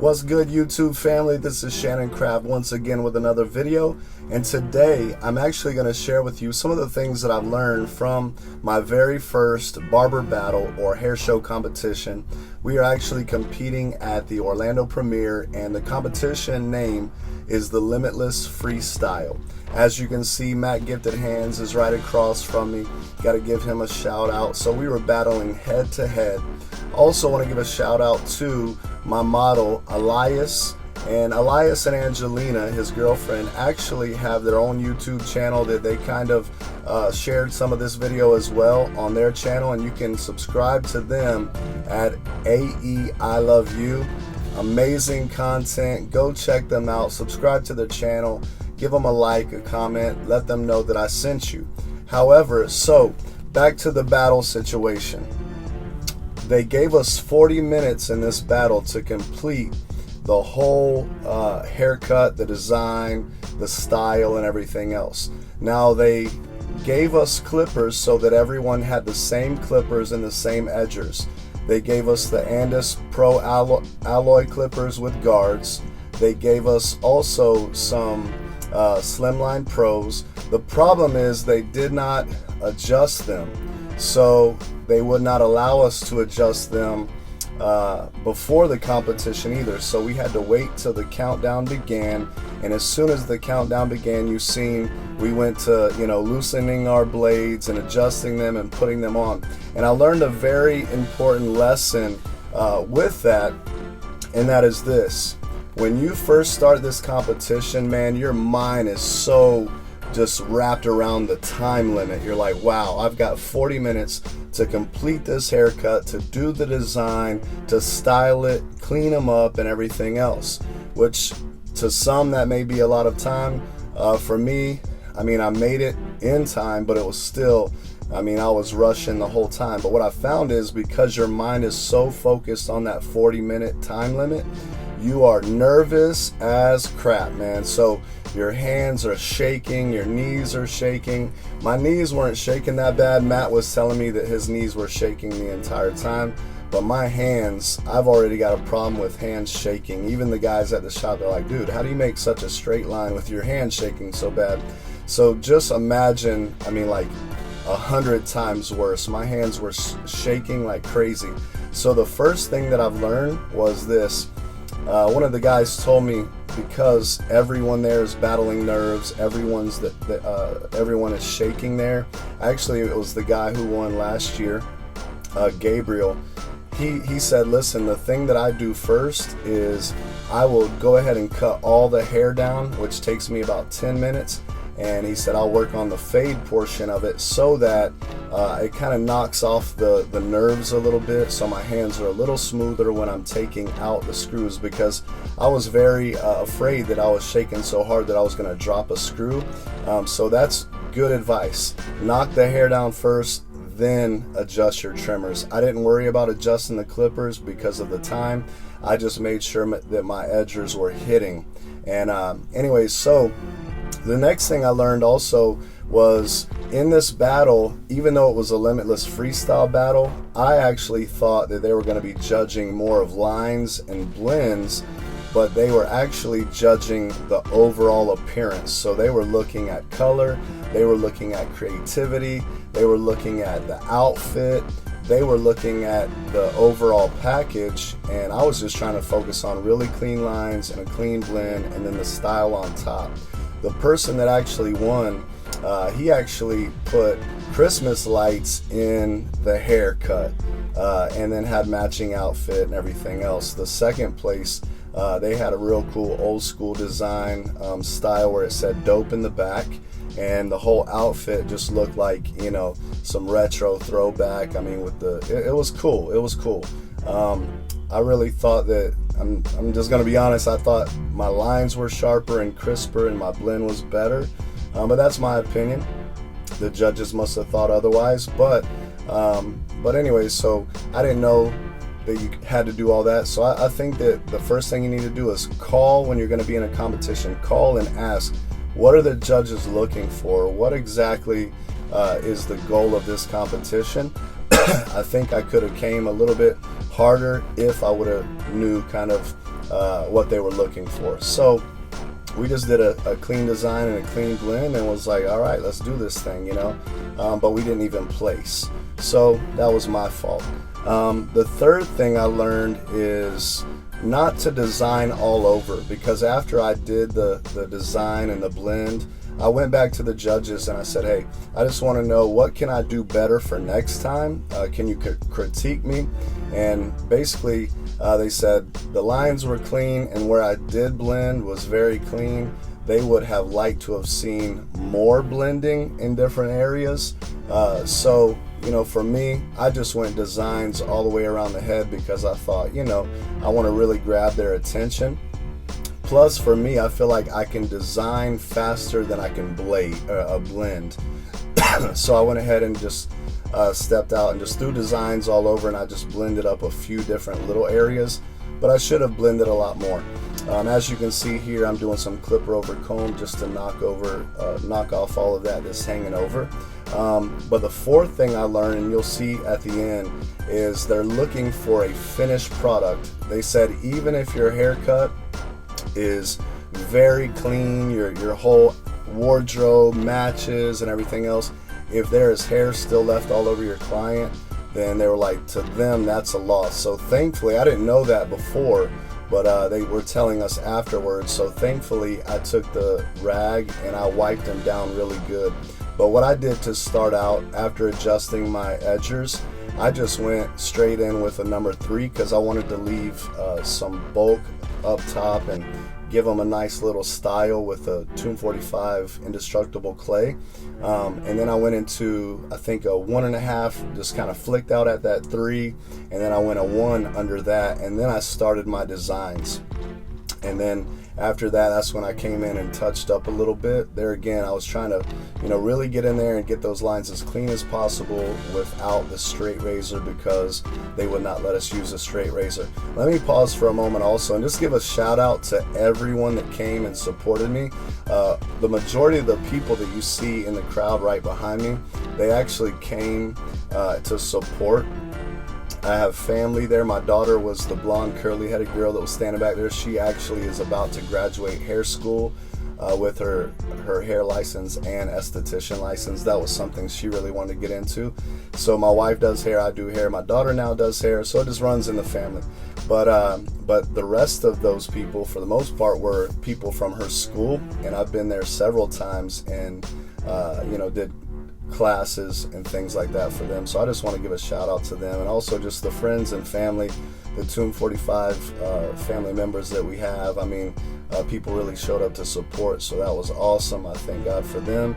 What's good, YouTube family? This is S.Craft once again with another video, and today I'm actually going to share with you some of the things that I've learned from my very first barber battle or hair show competition. We are actually competing at the Orlando premiere, and the competition name is the Limitless Freestyle. As you can see, Matt Gifted Hands is right across from me. Got to give him a shout out. So we were battling head to head. Also want to give a shout out to my model Elias, and Angelina, his girlfriend, actually have their own YouTube channel that they kind of shared some of this video as well on their channel, and you can subscribe to them at AE I Love You. Amazing content. Go check them out. Subscribe to their channel. Give them a like, a comment. Let them know that I sent you. However, so back to the battle situation. They gave us 40 minutes in this battle to complete the whole haircut, the design, the style, and everything else. Now they gave us clippers so that everyone had the same clippers and the same edgers. They gave us the Andis Pro alloy clippers with guards. They gave us also some Slimline Pros. The problem is they did not adjust them, so they would not allow us to adjust them before the competition either. So we had to wait till the countdown began, and as soon as the countdown began, you seen we went to loosening our blades and adjusting them and putting them on. And I learned a very important lesson with that, and that is this: when you first start this competition, man, your mind is so just wrapped around the time limit. You're like, wow, I've got 40 minutes to complete this haircut, to do the design, to style it, clean them up, and everything else. Which to some that may be a lot of time. For me, I made it in time, but it was still, I was rushing the whole time. But what I found is, because your mind is so focused on that 40-minute time limit, you are nervous as crap, man. So your hands are shaking, your knees are shaking. My knees weren't shaking that bad. Matt was telling me that his knees were shaking the entire time. But my hands, I've already got a problem with hands shaking. Even the guys at the shop, they're like, dude, how do you make such a straight line with your hands shaking so bad? So just imagine, like 100 times worse. My hands were shaking like crazy. So the first thing that I've learned was this. One of the guys told me, because everyone there is battling nerves, everyone is shaking there. Actually, it was the guy who won last year, Gabriel. He said, listen, the thing that I do first is I will go ahead and cut all the hair down, which takes me about 10 minutes. And he said I'll work on the fade portion of it so that it kind of knocks off the nerves a little bit, so my hands are a little smoother when I'm taking out the screws, because I was very afraid that I was shaking so hard that I was going to drop a screw. So that's good advice. Knock the hair down first, then adjust your trimmers. I didn't worry about adjusting the clippers because of the time. I just made sure that my edgers were hitting. And anyways, so the next thing I learned also was, in this battle, even though it was a limitless freestyle battle, I actually thought that they were going to be judging more of lines and blends, but they were actually judging the overall appearance. So they were looking at color, they were looking at creativity, they were looking at the outfit, they were looking at the overall package, and I was just trying to focus on really clean lines and a clean blend, and then the style on top. The person that actually won, he actually put Christmas lights in the haircut, and then had matching outfit and everything else. The second place, they had a real cool old school design style where it said dope in the back, and the whole outfit just looked like, some retro throwback. It was cool. It was cool. I really thought that, I'm just going to be honest, I thought my lines were sharper and crisper and my blend was better, but that's my opinion. The judges must have thought otherwise, but anyways, so I didn't know that you had to do all that. So I think that the first thing you need to do is call when you're going to be in a competition. Call and ask, what are the judges looking for? What exactly is the goal of this competition? I think I could have came a little bit harder if I would have knew kind of what they were looking for. So we just did a clean design and a clean blend and was like, all right, let's do this thing, you know. But we didn't even place. So that was my fault. The third thing I learned is not to design all over, because after I did the design and the blend, I went back to the judges and I said, hey, I just want to know, what can I do better for next time? Can you critique me? And basically they said the lines were clean and where I did blend was very clean. They would have liked to have seen more blending in different areas. So, you know, for me, I just went designs all the way around the head because I thought, you know, I want to really grab their attention. Plus, for me, I feel like I can design faster than I can blend. So I went ahead and just stepped out and just threw designs all over, and I just blended up a few different little areas, but I should have blended a lot more. As you can see here, I'm doing some clipper over comb just to knock off all of that that's hanging over. But the fourth thing I learned, and you'll see at the end, is they're looking for a finished product. They said even if your haircut is very clean, your whole wardrobe matches and everything else, if there is hair still left all over your client, then they were like, to them, that's a loss. So thankfully, I didn't know that before, but they were telling us afterwards. So thankfully, I took the rag and I wiped them down really good. But what I did to start out, after adjusting my edgers, I just went straight in with a number 3 because I wanted to leave some bulk up top and give them a nice little style with a 245 indestructible clay. And then I went into, I think, a 1.5, just kind of flicked out at that 3, and then I went a 1 under that, and then I started my designs. And then after that, that's when I came in and touched up a little bit. There again, I was trying to, you know, really get in there and get those lines as clean as possible without the straight razor, because they would not let us use a straight razor. Let me pause for a moment also and just give a shout out to everyone that came and supported me. The majority of the people that you see in the crowd right behind me, they actually came to support. I have family there. My daughter was the blonde curly-headed girl that was standing back there. She actually is about to graduate hair school with her hair license and esthetician license. That was something she really wanted to get into. So my wife does hair, I do hair. My daughter now does hair, so it just runs in the family. But the rest of those people, for the most part, were people from her school, and I've been there several times and you know, did classes and things like that for them. So I just want to give a shout out to them, and also just the friends and family, the Tomb 45 family members that we have. I mean, people really showed up to support, so that was awesome. I thank God for them.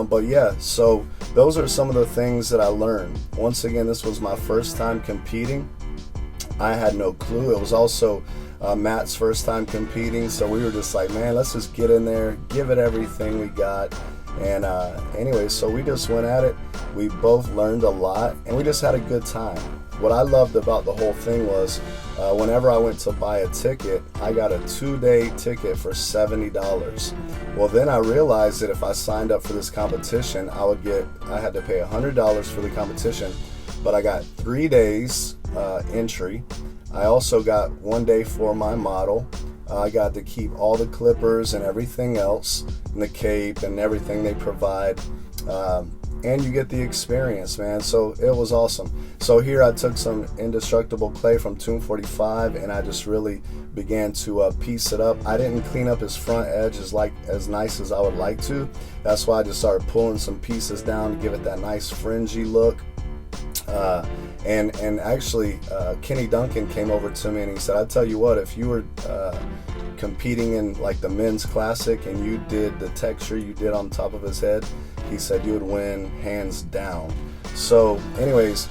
But yeah, so those are some of the things that I learned. Once again, this was my first time competing. I had no clue. It was also Matt's first time competing, so we were just like, man, let's just get in there, give it everything we got. And anyway, so we just went at it. We both learned a lot, and we just had a good time. What I loved about the whole thing was whenever I went to buy a ticket, I got a 2-day ticket for $70. Well, then I realized that if I signed up for this competition, I had to pay $100 for the competition, but I got 3 days entry. I also got 1 day for my model. I got to keep all the clippers and everything else, and the cape and everything they provide, and you get the experience, man. So it was awesome. So here I took some indestructible clay from Tomb 45, and I just really began to piece it up. I didn't clean up his front edge as nice as I would like to. That's why I just started pulling some pieces down to give it that nice fringy look. And actually, Kenny Duncan came over to me and he said, I tell you what, if you were competing in like the men's classic and you did the texture you did on top of his head, he said you would win hands down. So anyways,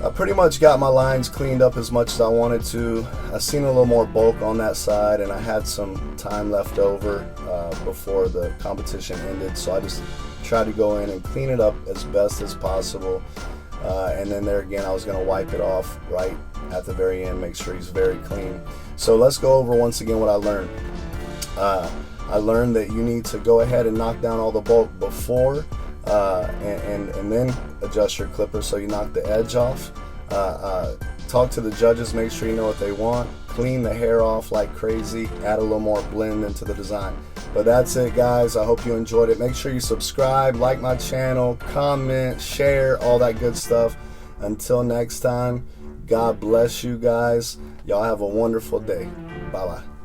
I pretty much got my lines cleaned up as much as I wanted to. I seen a little more bulk on that side, and I had some time left over before the competition ended, so I just tried to go in and clean it up as best as possible. And then there again, I was going to wipe it off right at the very end, make sure he's very clean. So let's go over once again what I learned. I learned that you need to go ahead and knock down all the bulk before and then adjust your clipper so you knock the edge off. Talk to the judges, make sure you know what they want, clean the hair off like crazy, add a little more blend into the design. But that's it, guys. I hope you enjoyed it. Make sure you subscribe, like my channel, comment, share, all that good stuff. Until next time, God bless you guys. Y'all have a wonderful day. Bye-bye.